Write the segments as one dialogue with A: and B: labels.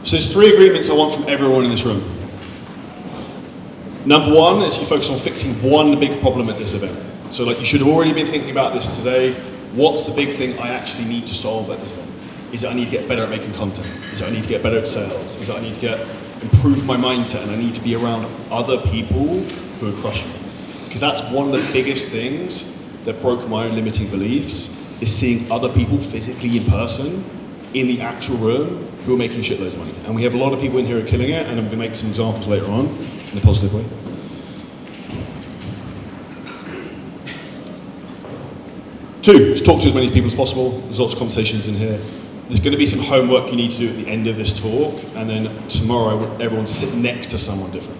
A: So there's 3 agreements I want from everyone in this room. Number 1 is you focus on fixing one big problem at this event. So like you should have already been thinking about this today. What's the big thing I actually need to solve at this event? Is it I need to get better at making content? Is it I need to get better at sales? Is it I need to improve my mindset and I need to be around other people who are crushing it? Because that's one of the biggest things that broke my own limiting beliefs, is seeing other people physically in person, in the actual room, who are making shitloads of money. And we have a lot of people in here who are killing it, and I'm going to make some examples later on in a positive way. Two, just talk to as many people as possible. There's lots of conversations in here. There's going to be some homework you need to do at the end of this talk, and then tomorrow I want everyone to sit next to someone different.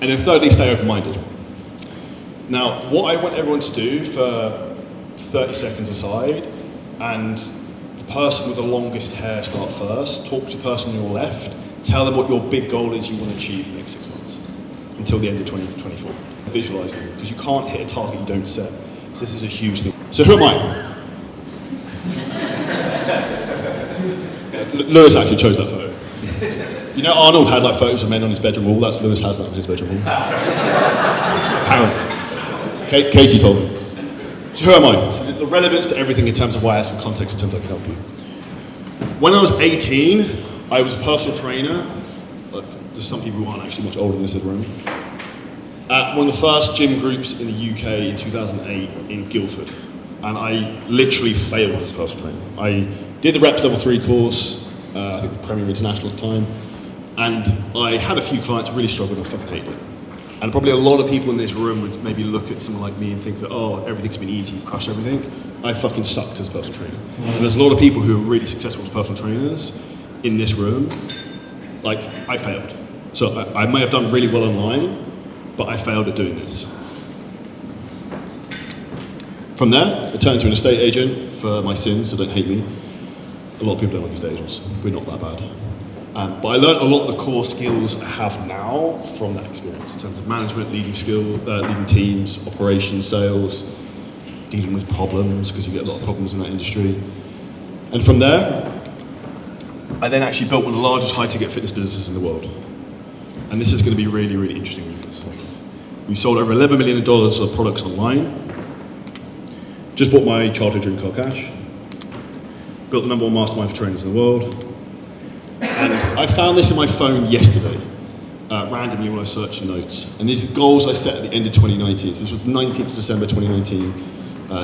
A: And then thirdly, stay open-minded. Now, what I want everyone to do for 30 seconds aside, and the person with the longest hair start first, talk to the person on your left, tell them what your big goal is you want to achieve in the next 6 months, until the end of 2024. Visualize them, because you can't hit a target you don't set. So this is a huge thing. So who am I? Lewis actually chose that photo. You know Arnold had like photos of men on his bedroom wall, that's Lewis has that on his bedroom wall. Katie told me. So who am I? So the relevance to everything in terms of why I have some context in terms of I can help you. When I was 18, I was a personal trainer. There's some people who aren't actually much older than this in the room. At one of the first gym groups in the UK in 2008 in Guildford. And I literally failed as a personal trainer. I did the Reps Level 3 course, I think Premier International at the time, and I had a few clients who really struggled and I fucking hated it. And probably a lot of people in this room would maybe look at someone like me and think that, oh, everything's been easy, you've crushed everything. I fucking sucked as a personal trainer. And there's a lot of people who are really successful as personal trainers in this room. Like, I failed. So I may have done really well online, but I failed at doing this. From there, I turned to an estate agent for my sins, so don't hate me. A lot of people don't like estate agents. We're not that bad. But I learned a lot of the core skills I have now from that experience in terms of management, leading teams, operations, sales, dealing with problems, because you get a lot of problems in that industry. And from there, I then actually built one of the largest high-ticket fitness businesses in the world. And this is going to be really, really interesting. We sold over $11 million of products online. Just bought my childhood dream car cash. Built the #1 mastermind for trainers in the world. And I found this in my phone yesterday, randomly when I was searching notes. And these are goals I set at the end of 2019. So this was the 19th of December 2019,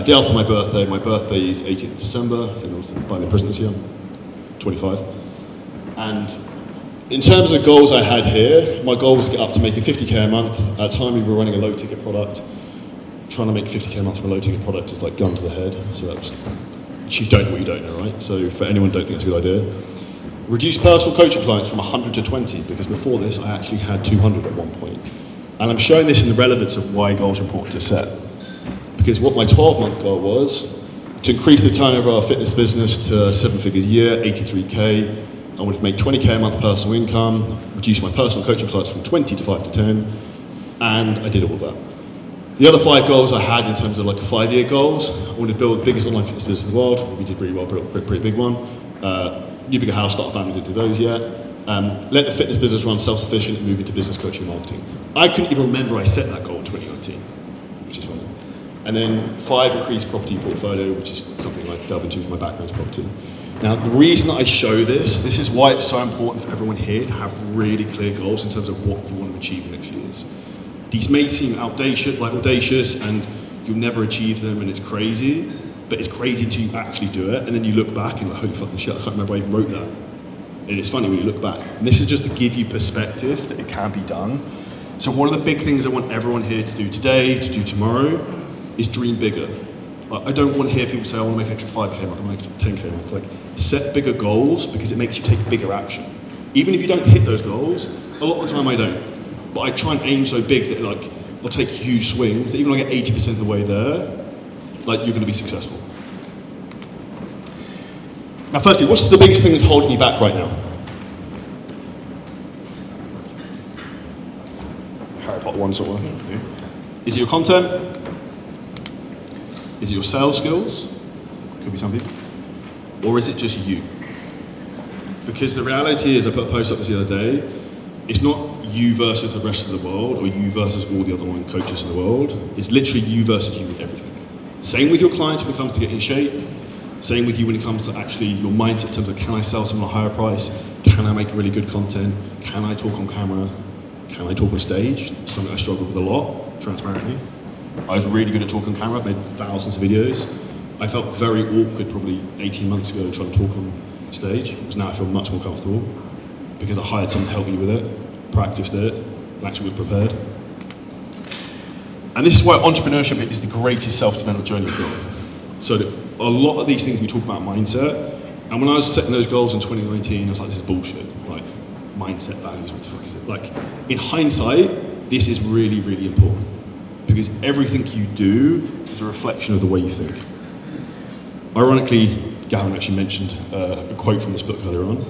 A: day after my birthday. My birthday is 18th of December. I think I was buying the present this year. 25. And in terms of the goals I had here, my goal was to get up to making 50k a month. At the time we were running a low ticket product. Trying to make 50k a month from a low ticket product is like gun to the head. So that's, you don't know what you don't know, right? So for anyone who don't think it's a good idea. Reduce personal coaching clients from 100 to 20, because before this I actually had 200 at one point. And I'm showing this in the relevance of why goals are important to set. Because what my 12-month goal was, to increase the turnover of our fitness business to 7 figures a year, 83k. I wanted to make 20k a month personal income, reduce my personal coaching clients from 20 to 5 to 10, and I did all of that. The other 5 goals I had in terms of like 5-year goals, I wanted to build the biggest online fitness business in the world. We did really well, built a pretty big one. New bigger house, start a family, didn't do those yet. Let the fitness business run self-sufficient and move into business coaching and marketing. I couldn't even remember I set that goal in 2019, which is funny. And then 5, increase property portfolio, which is something I delve into with my background is property. Now, the reason I show this is why it's so important for everyone here to have really clear goals in terms of what you want to achieve in the next few years. These may seem audacious, and you'll never achieve them, and it's crazy, but it's crazy to actually do it, and then you look back and like, holy fucking shit, I can't remember I even wrote that. And it's funny when you look back. And this is just to give you perspective that it can be done. So one of the big things I want everyone here to do today, to do tomorrow, is dream bigger. I don't want to hear people say, I want to make an extra 5k a month, I want to make an extra 10k a month. Like, set bigger goals, because it makes you take bigger action. Even if you don't hit those goals, a lot of the time I don't. But I try and aim so big that like, I'll take huge swings, that even if I get 80% of the way there, like, you're going to be successful. Now firstly, what's the biggest thing that's holding you back right now? Harry Potter one's not working. Is it your content? Is it your sales skills? Could be some people. Or is it just you? Because the reality is, I put a post up this the other day, it's not you versus the rest of the world or you versus all the other online coaches in the world. It's literally you versus you with everything. Same with your clients when it comes to getting in shape. Same with you when it comes to actually your mindset in terms of, can I sell someone a higher price? Can I make really good content? Can I talk on camera? Can I talk on stage? Something I struggle with a lot, transparently. I was really good at talking on camera. I've made thousands of videos. I felt very awkward probably 18 months ago trying to talk on stage, because now I feel much more comfortable because I hired someone to help me with it, practiced it, and actually was prepared. And this is why entrepreneurship is the greatest self-development journey you've got. So a lot of these things we talk about mindset, and when I was setting those goals in 2019, I was like, this is bullshit. Like, mindset, values, what the fuck is it? Like, in hindsight, this is really, really important, because everything you do is a reflection of the way you think. Ironically, Gavin actually mentioned a quote from this book earlier on.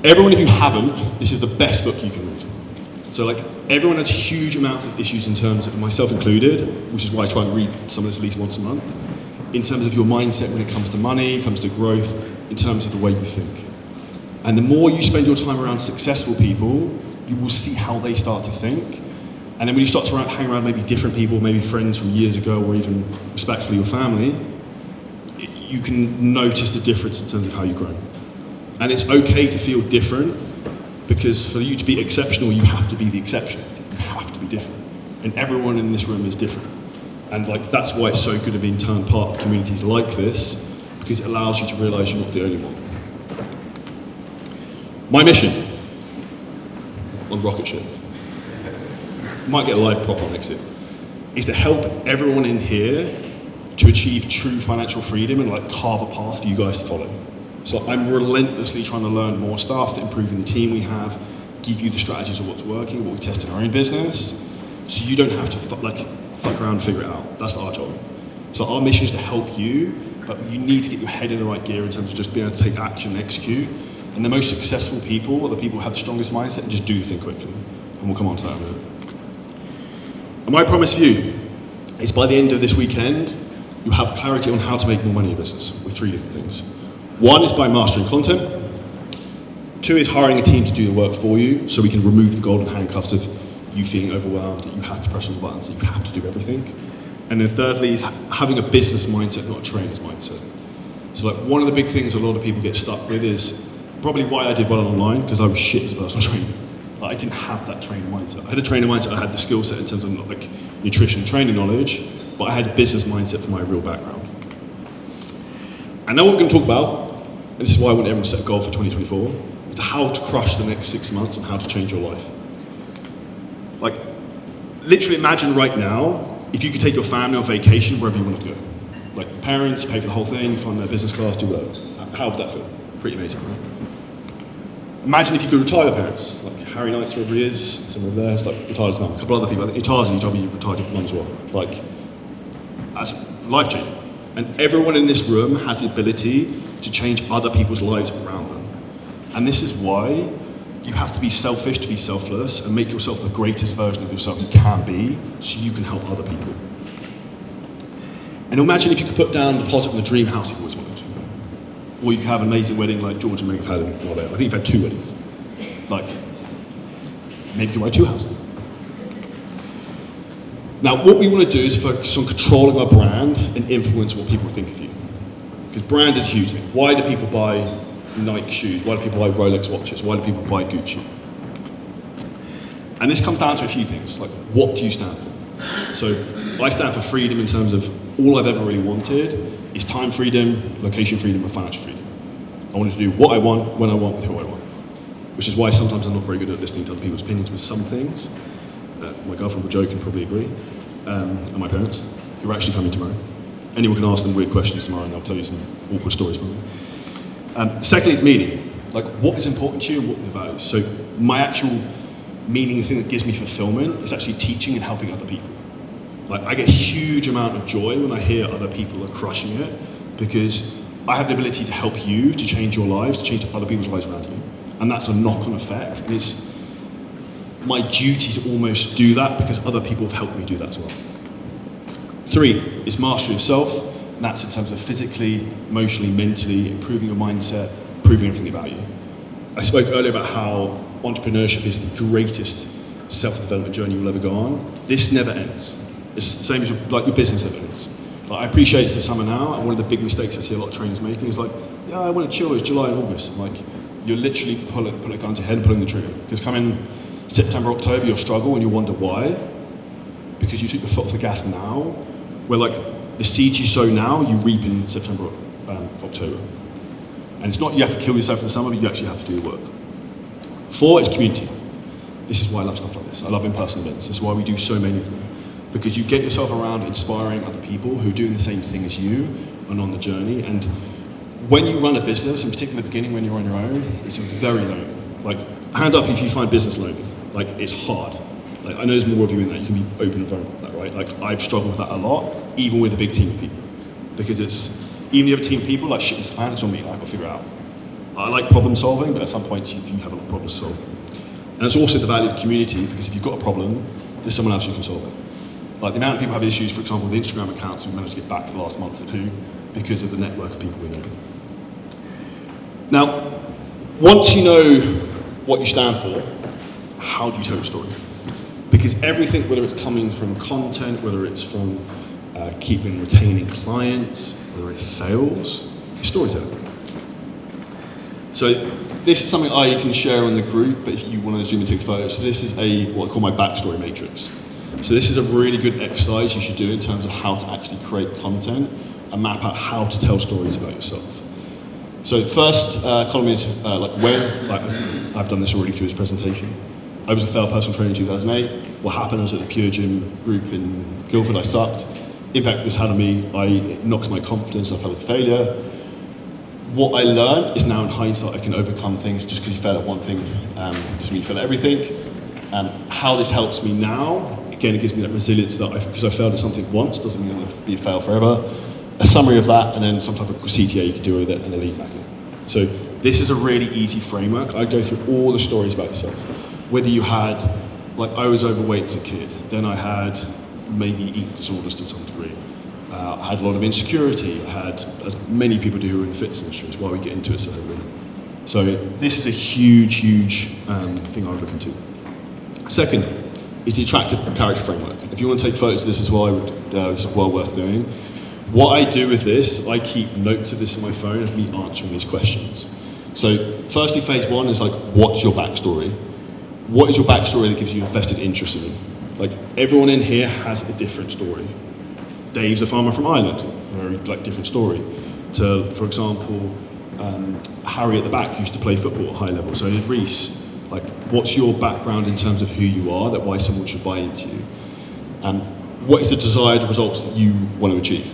A: Everyone, if you haven't, this is the best book you can read. So like, everyone has huge amounts of issues in terms of, myself included, which is why I try and read some of this at least once a month, in terms of your mindset when it comes to money, comes to growth, in terms of the way you think. And the more you spend your time around successful people, you will see how they start to think. And then when you start to hang around maybe different people, maybe friends from years ago, or even respectfully your family, you can notice the difference in terms of how you grow. And it's okay to feel different, because for you to be exceptional, you have to be the exception. You have to be different. And everyone in this room is different. And like, that's why it's so good at being turned part of communities like this, because it allows you to realize you're not the only one. My mission on rocket ship, might get a live prop on next year, is to help everyone in here to achieve true financial freedom and like carve a path for you guys to follow. So I'm relentlessly trying to learn more stuff, improving the team we have, give you the strategies of what's working, what we test in our own business, so you don't have to fuck around and figure it out. That's our job. So our mission is to help you, but you need to get your head in the right gear in terms of just being able to take action and execute. And the most successful people are the people who have the strongest mindset and just do the thing quickly. And we'll come on to that in a minute. And my promise for you is by the end of this weekend, you have clarity on how to make more money in business with 3 different things. 1 is by mastering content. 2 is hiring a team to do the work for you, so we can remove the golden handcuffs of you feeling overwhelmed, that you have to press all the buttons, that you have to do everything. And then thirdly is having a business mindset, not a trainer's mindset. So like, one of the big things a lot of people get stuck with is probably why I did well online, because I was shit as a personal trainer. Like, I didn't have that trainer mindset. I had a trainer mindset, I had the skill set in terms of like nutrition, training knowledge, but I had a business mindset for my real background. And now what we're going to talk about, and this is why I want everyone to set a goal for 2024, is to how to crush the next 6 months and how to change your life. Like, literally imagine right now, if you could take your family on vacation wherever you want to go. Like, parents, pay for the whole thing, fund their business class, do whatever. How would that feel? Pretty amazing, right? Imagine if you could retire your parents, like Harry Knight's, wherever he is, somewhere over there, it's like retired his mum. A couple other people, I think Itazi, you told me you retired your mum as well. Like, that's life-changing. And everyone in this room has the ability to change other people's lives around them. And this is why you have to be selfish to be selfless and make yourself the greatest version of yourself you can be, so you can help other people. And imagine if you could put down a deposit on the dream house you've always wanted. Or you could have an amazing wedding like George and Meg have had in Marbella. I think you've had 2 weddings. Like, maybe you can buy 2 houses. Now, what we want to do is focus on controlling our brand and influence what people think of you. Because brand is a huge thing. Why do people buy Nike shoes? Why do people buy Rolex watches? Why do people buy Gucci? And this comes down to a few things, like, what do you stand for? So I stand for freedom in terms of all I've ever really wanted is time freedom, location freedom, and financial freedom. I want to do what I want, when I want, with who I want. Which is why sometimes I'm not very good at listening to other people's opinions with some things. My girlfriend will joke and probably agree. And my parents, who are actually coming tomorrow. Anyone can ask them weird questions tomorrow and they'll tell you some awkward stories probably. Secondly is meaning. Like, what is important to you and what are the values? So my actual meaning, the thing that gives me fulfillment, is actually teaching and helping other people. Like, I get a huge amount of joy when I hear other people are crushing it, because I have the ability to help you to change your lives, to change other people's lives around you. And that's a knock-on effect. And it's my duty to almost do that because other people have helped me do that as well. 3 is mastery of self, and that's in terms of physically, emotionally, mentally, improving your mindset, proving everything about you. I spoke earlier about how entrepreneurship is the greatest self-development journey you'll ever go on. This never ends. It's the same as your business never ends. Like, I appreciate it's the summer now, and one of the big mistakes I see a lot of trainers making is like, yeah, I want to chill, it's July and August. Like, you're literally put a gun to your head and pulling the trigger. Because coming September, October, you'll struggle and you'll wonder why. Because you took your foot off the gas now, where like the seeds you sow now, you reap in September, October. And it's not you have to kill yourself in the summer, but you actually have to do the work. 4 is community. This is why I love stuff like this. I love in-person events. This is why we do so many of them. Because you get yourself around inspiring other people who are doing the same thing as you and on the journey. And when you run a business, in particular in the beginning when you're on your own, it's very lonely. Like, hand up if you find business lonely. Like, it's hard. Like, I know there's more of you in that. You can be open and vulnerable with that, right? Like, I've struggled with that a lot, even with a big team of people. Because it's, even if you have a team of people, like, shit, it's a fan, it's on me, like, I've got to figure it out. I like problem solving, but at some point you have a lot of problems to solve. And it's also the value of community, because if you've got a problem, there's someone else who can solve it. Like, the amount of people have issues, for example, with Instagram accounts we've managed to get back for the last month or two because of the network of people we know. Now, once you know what you stand for, how do you tell your story? Because everything, whether it's coming from content, whether it's from keeping and retaining clients, whether it's sales, it's storytelling. So this is something I can share on the group, but if you want to zoom and take photos, so this is what I call my backstory matrix. So this is a really good exercise you should do in terms of how to actually create content and map out how to tell stories about yourself. So the first column is like when, like I've done this already through this presentation. I was a failed personal trainer in 2008. What happened, I was at the Pure Gym group in Guildford, I sucked. Impact this had on me, it knocked my confidence, I felt like a failure. What I learned is now in hindsight I can overcome things. Just because you fail at one thing doesn't mean you fail at everything. How this helps me now, again, it gives me that resilience that because I failed at something once doesn't mean I'm going to be a fail forever. A summary of that, and then some type of CTA you can do with it, and a lead magnet. So this is a really easy framework. I go through all the stories about yourself. Whether you had, like I was overweight as a kid, then I had maybe eating disorders to some degree. I had a lot of insecurity. I had, as many people do who are in the fitness industry, is why we get into it so heavily. So this is a huge, huge thing I would look into. Second is the attractive character framework. If you want to take photos of this as well, this is well worth doing. What I do with this, I keep notes of this on my phone of me answering these questions. So firstly, phase 1 is like, what's your backstory? What is your backstory that gives you a vested interest in you? Like, everyone in here has a different story. Dave's a farmer from Ireland, very like different story. To, for example, Harry at the back used to play football at high level, so did Reese. Like, what's your background in terms of who you are, that why someone should buy into you? And what is the desired results that you want to achieve?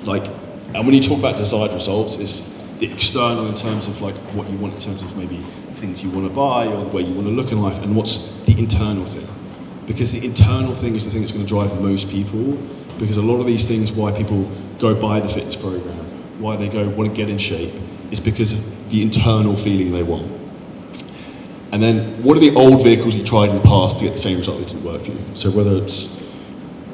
A: Like, and when you talk about desired results, it's the external in terms of like what you want in terms of maybe things you want to buy or the way you want to look in life, and what's the internal thing. Because the internal thing is the thing that's going to drive most people, because a lot of these things, why people go buy the fitness program, why they go want to get in shape, is because of the internal feeling they want. And then, what are the old vehicles you tried in the past to get the same result that didn't work for you? So whether it's,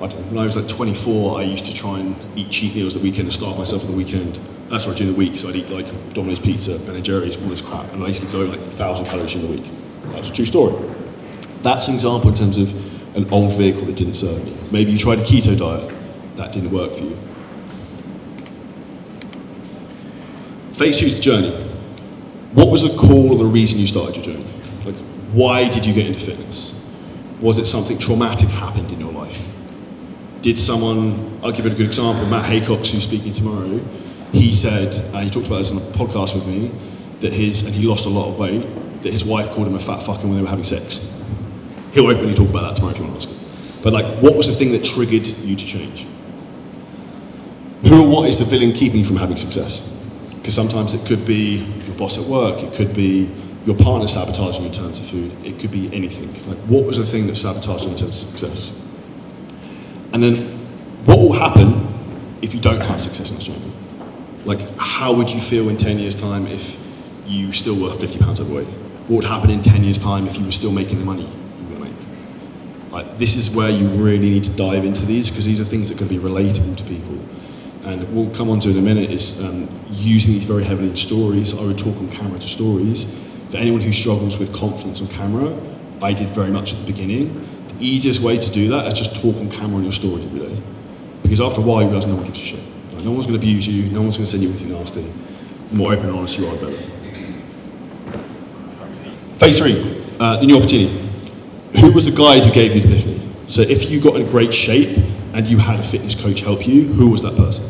A: I don't know, when I was like 24, I used to try and eat cheat meals at the weekend and starve myself at the weekend. That's right, during the week, so I'd eat like Domino's pizza, Ben & Jerry's, all this crap, and I used to go like 1,000 calories in the week. That's a true story. That's an example in terms of an old vehicle that didn't serve me. Maybe you tried a keto diet, that didn't work for you. Phase 2 is the journey. What was the call or the reason you started your journey? Like, why did you get into fitness? Was it something traumatic happened in your life? Did someone, I'll give it a good example, Matt Haycox, who's speaking tomorrow, he said, he talked about this on a podcast with me, that and he lost a lot of weight, that his wife called him a fat fucker when they were having sex. He'll openly talk about that tomorrow if you want to ask him. But like, what was the thing that triggered you to change? Who or what is the villain keeping you from having success? Because sometimes it could be your boss at work, it could be your partner sabotaging you in terms of food, it could be anything. Like, what was the thing that sabotaged you in terms of success? And then, what will happen if you don't have success in this journey? Like, how would you feel in 10 years' time if you still were 50 pounds overweight? What would happen in 10 years' time if you were still making the money you were going to make? Like, this is where you really need to dive into these, because these are things that can be relatable to people. and we'll come on to in a minute, is using these very heavily in stories. I would talk on camera to stories. For anyone who struggles with confidence on camera, I did very much at the beginning. The easiest way to do that is just talk on camera on your stories every day. Because after a while, you realize no one gives a shit. Like, no one's going to abuse you, no one's going to send you anything nasty. The more open and honest you are, the better. Phase 3, the new opportunity. Who was the guide who gave you the epiphany? So if you got in great shape and you had a fitness coach help you, who was that person?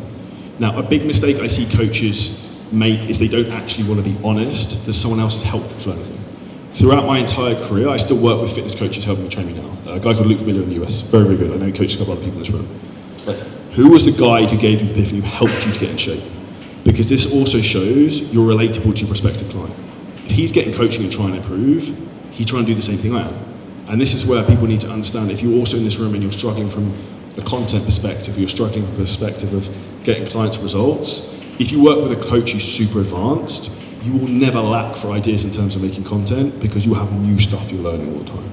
A: Now, a big mistake I see coaches make is they don't actually want to be honest that someone else has helped them for anything. Throughout my entire career, I still work with fitness coaches helping me train me now. A guy called Luke Miller in the US, very, very good. I know he coaches a couple other people in this room. But who was the guide who gave you the epiphany, who helped you to get in shape? Because this also shows you're relatable to your prospective client. If he's getting coaching and trying to improve, he's trying to do the same thing I am. And this is where people need to understand, if you're also in this room and you're struggling from a content perspective, you're struggling from a perspective of getting clients results, if you work with a coach who's super advanced, you will never lack for ideas in terms of making content because you have new stuff you're learning all the time.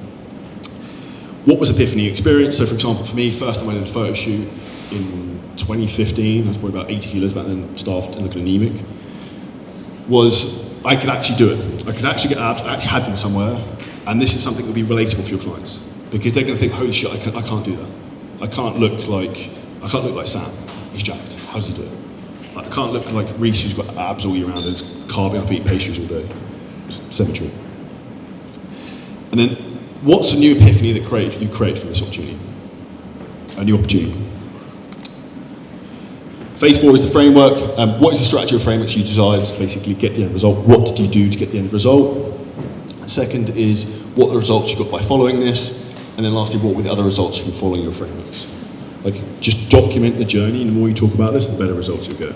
A: What was epiphany experience? So for example, for me, first time I did a photo shoot in 2015, I was probably about 80 kilos back then, starved and looking anemic, was I could actually do it. I could actually get abs, I actually had them somewhere, and this is something that would be relatable for your clients because they're going to think, holy shit, I can't do that. I can't look like Sam. He's jacked. How does he do it? I can't look like Reese, who's got abs all year round and is carving up eating pastries all day. It's cemetery. And then, what's the new epiphany that you created from this opportunity? A new opportunity. Phase 4 is the framework. What is the strategy or framework you desired to basically get the end result? What did you do to get the end result? Second is, what are the results you got by following this? And then lastly, what were the other results from following your frameworks? Like, just document the journey, and the more you talk about this, the better results you'll get.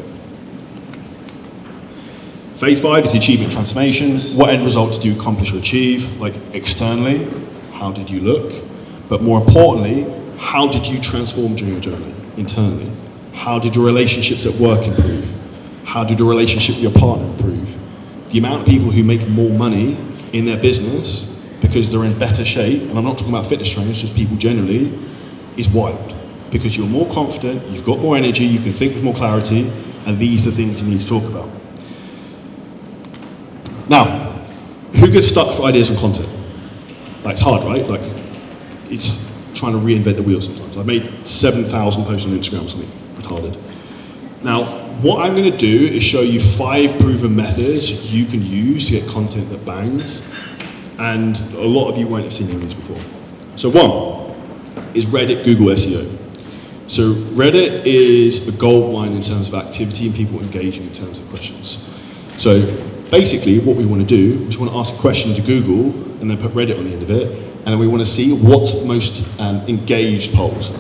A: Phase 5 is the achievement transformation. What end result did you accomplish or achieve? Like, externally, how did you look? But more importantly, how did you transform during your journey, internally? How did your relationships at work improve? How did your relationship with your partner improve? The amount of people who make more money in their business because they're in better shape, and I'm not talking about fitness trainers, just people generally, is wild. Because you're more confident, you've got more energy, you can think with more clarity, and these are the things you need to talk about. Now, who gets stuck for ideas on content? Like, it's hard, right? Like, it's trying to reinvent the wheel sometimes. I've made 7,000 posts on Instagram or something retarded. Now, what I'm going to do is show you 5 proven methods you can use to get content that bangs, and a lot of you won't have seen any of these before. So 1 is Reddit Google SEO. So Reddit is a gold mine in terms of activity and people engaging in terms of questions. So basically what we want to do is we want to ask a question to Google and then put Reddit on the end of it, and then we want to see what's the most engaged polls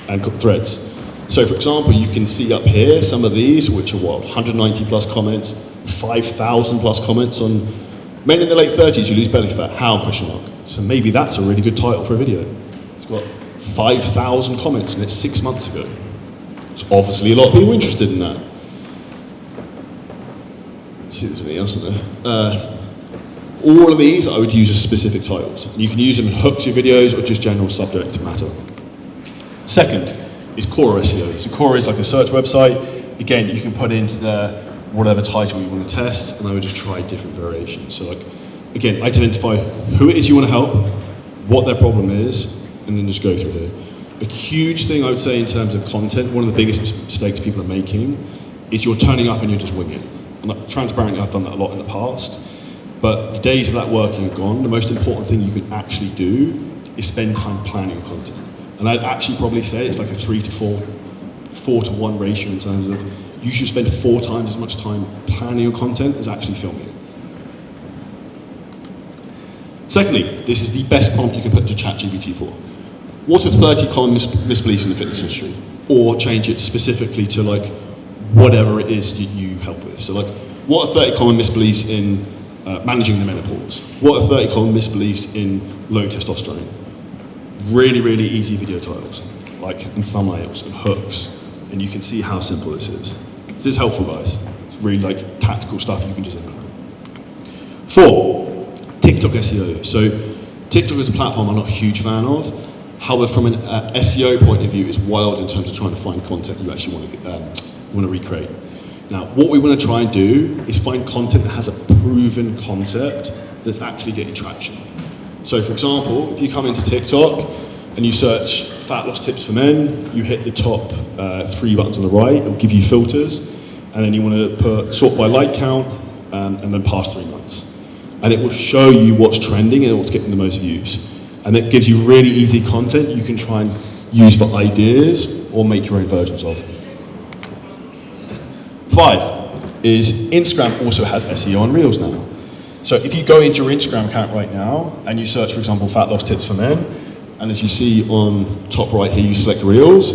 A: and threads. So for example, you can see up here some of these, which are 190 plus comments, 5,000 plus comments on men in their late 30s who lose belly fat. How? Question mark. So maybe that's a really good title for a video. It's got 5,000 comments and it's 6 months ago. There's obviously a lot of people interested in that. Let's see if there's anything else in there. All of these I would use as specific titles. You can use them in hooks of videos or just general subject matter. Second is core SEO. So core is like a search website. Again, you can put into there whatever title you want to test, and I would just try different variations. So like, again, identify who it is you want to help, what their problem is, and then just go through here. A huge thing I would say in terms of content, one of the biggest mistakes people are making is you're turning up and you're just winging it. And transparently, I've done that a lot in the past, but the days of that working are gone. The most important thing you can actually do is spend time planning your content. And I'd actually probably say it's like a 4 to 1 ratio in terms of you should spend 4 times as much time planning your content as actually filming it. Secondly, this is the best prompt you can put to ChatGPT for. What are 30 common misbeliefs in the fitness industry? Or change it specifically to like whatever it is you help with. So like, what are 30 common misbeliefs in managing the menopause? What are 30 common misbeliefs in low testosterone? Really, really easy video titles, like and thumbnails and hooks, and you can see how simple this is. This is helpful, guys. It's really like tactical stuff you can just implement. 4, TikTok SEO. So TikTok is a platform I'm not a huge fan of. However, from an SEO point of view, it's wild in terms of trying to find content you actually want to we want to recreate. Now, what we want to try and do is find content that has a proven concept that's actually getting traction. So for example, if you come into TikTok and you search fat loss tips for men, you hit the top 3 buttons on the right, it'll give you filters, and then you want to put sort by like count, and then past 3 months. And it will show you what's trending and what's getting the most views. And it gives you really easy content you can try and use for ideas or make your own versions of. 5 is Instagram also has SEO on Reels now. So if you go into your Instagram account right now and you search, for example, fat loss tips for men, and as you see on top right here, you select Reels,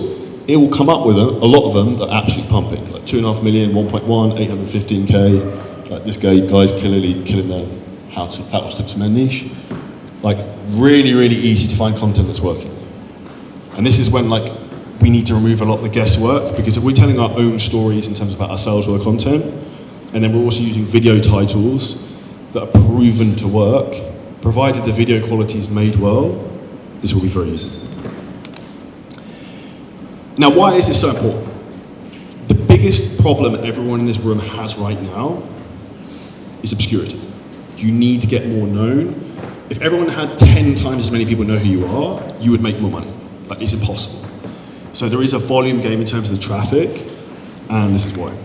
A: it will come up with a lot of them that are absolutely pumping, like 2.5 million, 1.1, 815K. Like this guy's clearly killing the how to fat loss tips for men niche. Like really, really easy to find content that's working. And this is when like we need to remove a lot of the guesswork, because if we're telling our own stories in terms of about ourselves or our content, and then we're also using video titles that are proven to work, provided the video quality is made well, this will be very easy. Now, why is this so important? The biggest problem everyone in this room has right now is obscurity. You need to get more known. If everyone had 10 times as many people know who you are, you would make more money. Like, it's impossible. So there is a volume game in terms of the traffic, and this is why.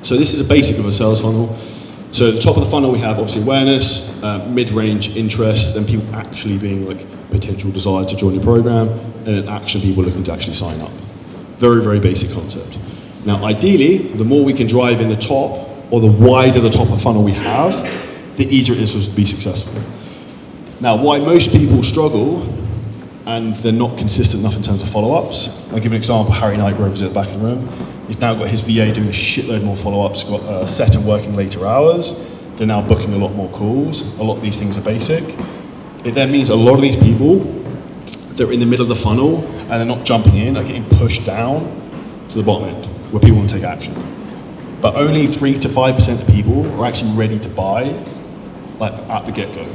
A: So this is a basic of a sales funnel. So at the top of the funnel we have obviously awareness, mid-range interest, then people actually being like potential desire to join your program, and then action people looking to actually sign up. Very, very basic concept. Now ideally, the more we can drive in the top, or the wider the top of the funnel we have, the easier it is for us to be successful. Now why most people struggle, and they're not consistent enough in terms of follow-ups. I'll give an example. Harry Knight, whoever's at the back of the room, he's now got his VA doing a shitload more follow-ups, got a set and working later hours. They're now booking a lot more calls. A lot of these things are basic. It then means a lot of these people, they're in the middle of the funnel and they're not jumping in, they're getting pushed down to the bottom end where people want to take action. But only 3 to 5% of people are actually ready to buy like at the get-go.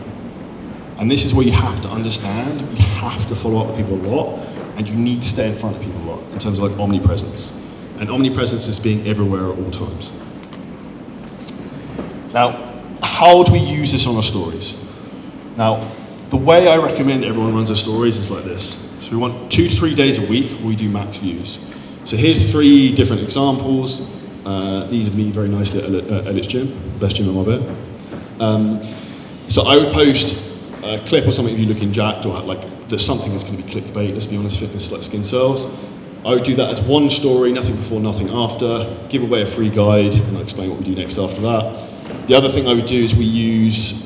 A: And this is where you have to understand, you have to follow up with people a lot, and you need to stay in front of people a lot in terms of like omnipresence. And omnipresence is being everywhere at all times. Now, how do we use this on our stories? Now, the way I recommend everyone runs their stories is like this. So we want 2 to 3 days a week where we do max views. So here's 3 different examples. These are me very nicely at Elliot's gym, best gym in my bed. So I would post a clip or something of you looking jacked, or like there's something that's going to be clickbait, let's be honest, fitness like skin cells. I would do that as one story, nothing before, nothing after, give away a free guide, and I'll explain what we do next after that. The other thing I would do is we use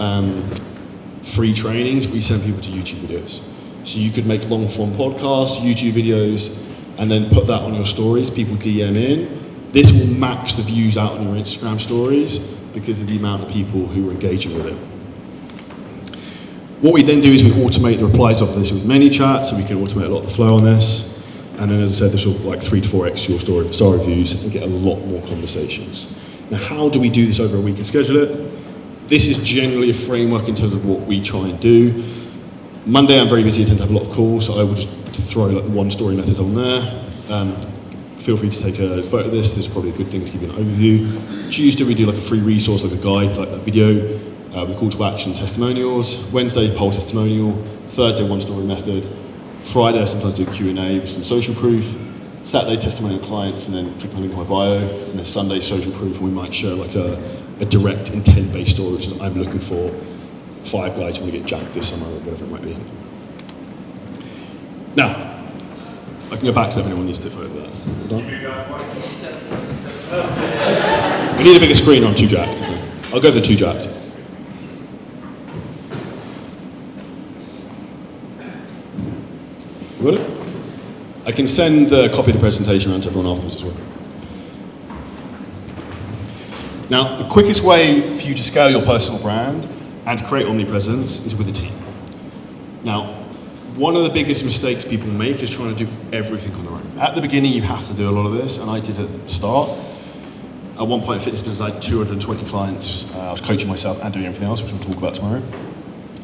A: free trainings, we send people to YouTube videos. So you could make long form podcasts, YouTube videos, and then put that on your stories, people DM in. This will max the views out on your Instagram stories because of the amount of people who are engaging with it. What we then do is we automate the replies off of this with ManyChat, so we can automate a lot of the flow on this. And then, as I said, this will like 3 to 4x your star reviews and get a lot more conversations. Now, how do we do this over a week and schedule it? This is generally a framework in terms of what we try and do. Monday, I'm very busy, I tend to have a lot of calls, so I will just throw like the one story method on there. Feel free to take a photo of this. This is probably a good thing to give you an overview. Tuesday, we do like a free resource, like a guide, like that video. With call to action testimonials. Wednesday, poll testimonial. Thursday, one story method. Friday, I sometimes do Q&A with some social proof. Saturday, testimonial clients, and then click on the link in my bio. And then Sunday, social proof, and we might share like a direct intent-based story, which is I'm looking for 5 guys who want to get jacked this summer, or whatever it might be. Now, I can go back to that if anyone needs to photo that. Hold on. We need a bigger screen on 2 jacked. I'll go for 2 jacked. Got it? I can send the copy of the presentation around to everyone afterwards as well. Now, the quickest way for you to scale your personal brand and to create omnipresence is with a team. Now, one of the biggest mistakes people make is trying to do everything on their own. At the beginning, you have to do a lot of this, and I did it at the start. At one point in fitness business, I had 220 clients. I was coaching myself and doing everything else, which we'll talk about tomorrow.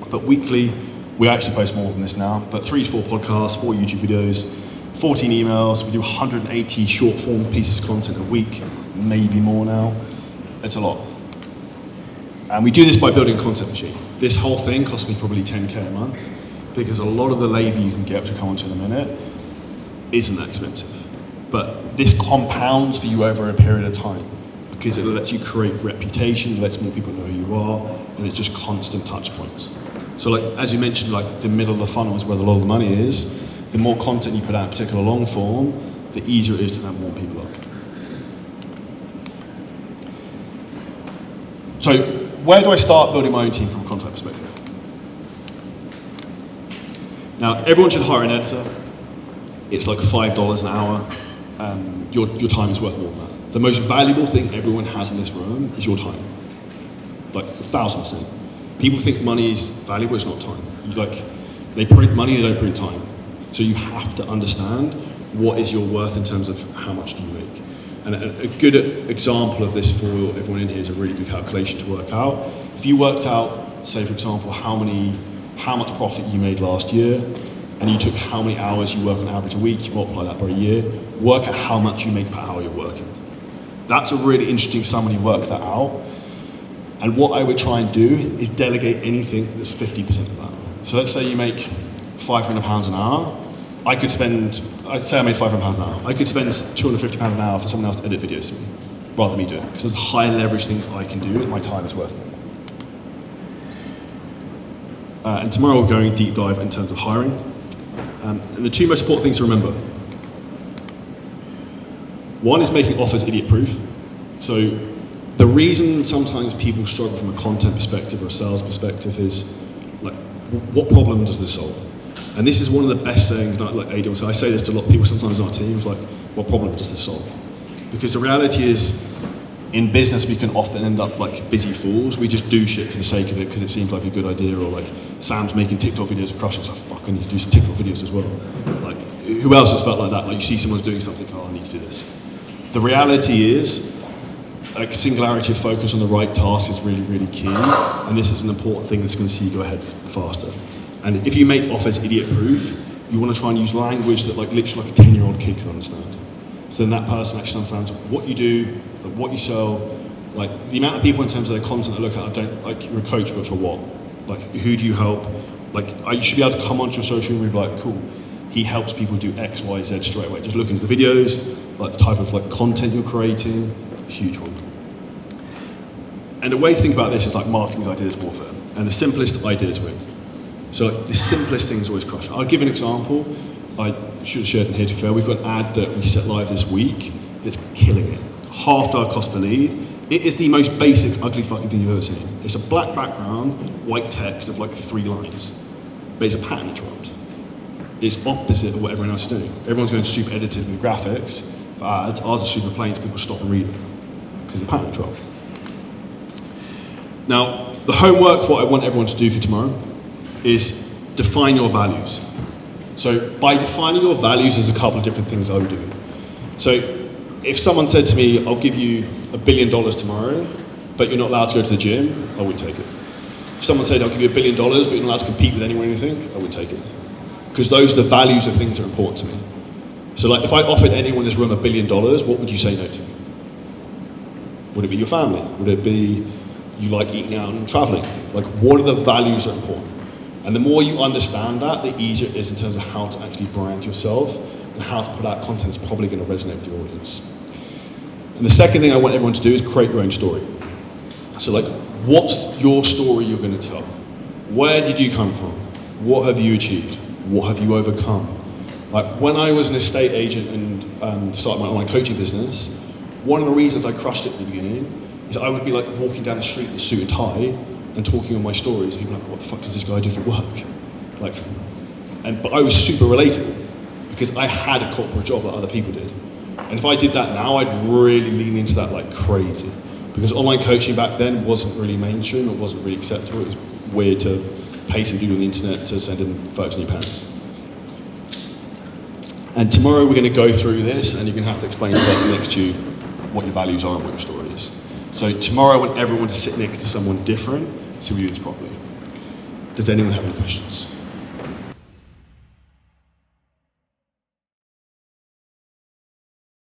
A: But weekly, we actually post more than this now, but 3 to 4 podcasts, 4 YouTube videos, 14 emails, we do 180 short form pieces of content a week, maybe more now. It's a lot. And we do this by building a content machine. This whole thing costs me probably 10K a month, because a lot of the labor you can get, which I'll come on to in a minute, isn't that expensive. But this compounds for you over a period of time, because it lets you create reputation, it lets more people know who you are, and it's just constant touch points. So like, as you mentioned, like the middle of the funnel is where a lot of the money is. The more content you put out, particularly long form, the easier it is to have more people up. So where do I start building my own team from a content perspective? Now, everyone should hire an editor. It's like $5 an hour. Your time is worth more than that. The most valuable thing everyone has in this room is your time. Like 1,000%. People think money is valuable, it's not time. They print money, they don't print time. So you have to understand what is your worth in terms of how much do you make. And a good example of this for everyone in here is a really good calculation to work out. If you worked out, say for example, how much profit you made last year, and you took how many hours you work on average a week, you multiply that by a year, work out how much you make per hour you're working. That's a really interesting sum when you work that out. And what I would try and do is delegate anything that's 50% of that. So let's say you make £500 an hour. I'd say I made £500 an hour. I could spend £250 an hour for someone else to edit videos for me, rather than me do it. Because there's high leverage things I can do, and my time is worth it. And tomorrow we're going deep dive in terms of hiring. And the two most important things to remember. One is making offers idiot-proof. So the reason sometimes people struggle from a content perspective or a sales perspective is, like, what problem does this solve? And this is one of the best sayings, like Adrian will say. I say this to a lot of people sometimes in our teams, like, what problem does this solve? Because the reality is, in business, we can often end up like busy fools. We just do shit for the sake of it because it seems like a good idea, or like Sam's making TikTok videos and crushing, so fuck, I need to do some TikTok videos as well. Like, who else has felt like that? Like, you see someone's doing something, oh, I need to do this. The reality is, like, singularity of focus on the right task is really, really key, and this is an important thing that's going to see you go ahead faster. And if you make offers idiot-proof, you want to try and use language that, like, literally like a 10-year-old kid can understand. So then that person actually understands what you do, like what you sell, like the amount of people in terms of their content I look at, I don't, like, you're a coach, but for what? Like, who do you help? Like, you should be able to come onto your social media and be like, cool, he helps people do X, Y, Z straight away. Just looking at the videos, like the type of like content you're creating, huge one. And the way to think about this is like marketing's ideas warfare, and the simplest ideas win. So like, the simplest things always crush. I'll give an example. I should have shared it here to be fair. We've got an ad that we set live this week that's killing it. Half our cost per lead. It is the most basic, ugly fucking thing you've ever seen. It's a black background, white text of like 3 lines. But it's a pattern interrupt. It's opposite of what everyone else is doing. Everyone's going super edited with graphics for ads. Ours are super plain so people stop and read it. Because it's a pattern interrupt. Now, the homework for what I want everyone to do for tomorrow is define your values. So by defining your values, there's a couple of different things I would do. So if someone said to me, I'll give you $1 billion tomorrow, but you're not allowed to go to the gym, I wouldn't take it. If someone said, I'll give you $1 billion, but you're not allowed to compete with anyone or anything, I wouldn't take it. Because those are the values of things that are important to me. So like, if I offered anyone in this room $1 billion, what would you say no to? Would it be your family? Would it be you like eating out and traveling? Like, what are the values that are important? And the more you understand that, the easier it is in terms of how to actually brand yourself and how to put out content that's probably going to resonate with your audience. And the second thing I want everyone to do is create your own story. So like, what's your story you're going to tell? Where did you come from? What have you achieved? What have you overcome? Like, when I was an estate agent and started my online coaching business, one of the reasons I crushed it at the beginning is I would be like walking down the street in a suit and tie and talking on my stories. People were like, what the fuck does this guy do for work? Like, but I was super relatable because I had a corporate job that other people did. And if I did that now, I'd really lean into that like crazy. Because online coaching back then wasn't really mainstream, it wasn't really acceptable. It was weird to pay some dude on the internet to send in photos of your parents. And tomorrow we're going to go through this, and you're going to have to explain to the person next to you what your values are and what your story is. So tomorrow I want everyone to sit next to someone different so we do this properly. Does anyone have any questions?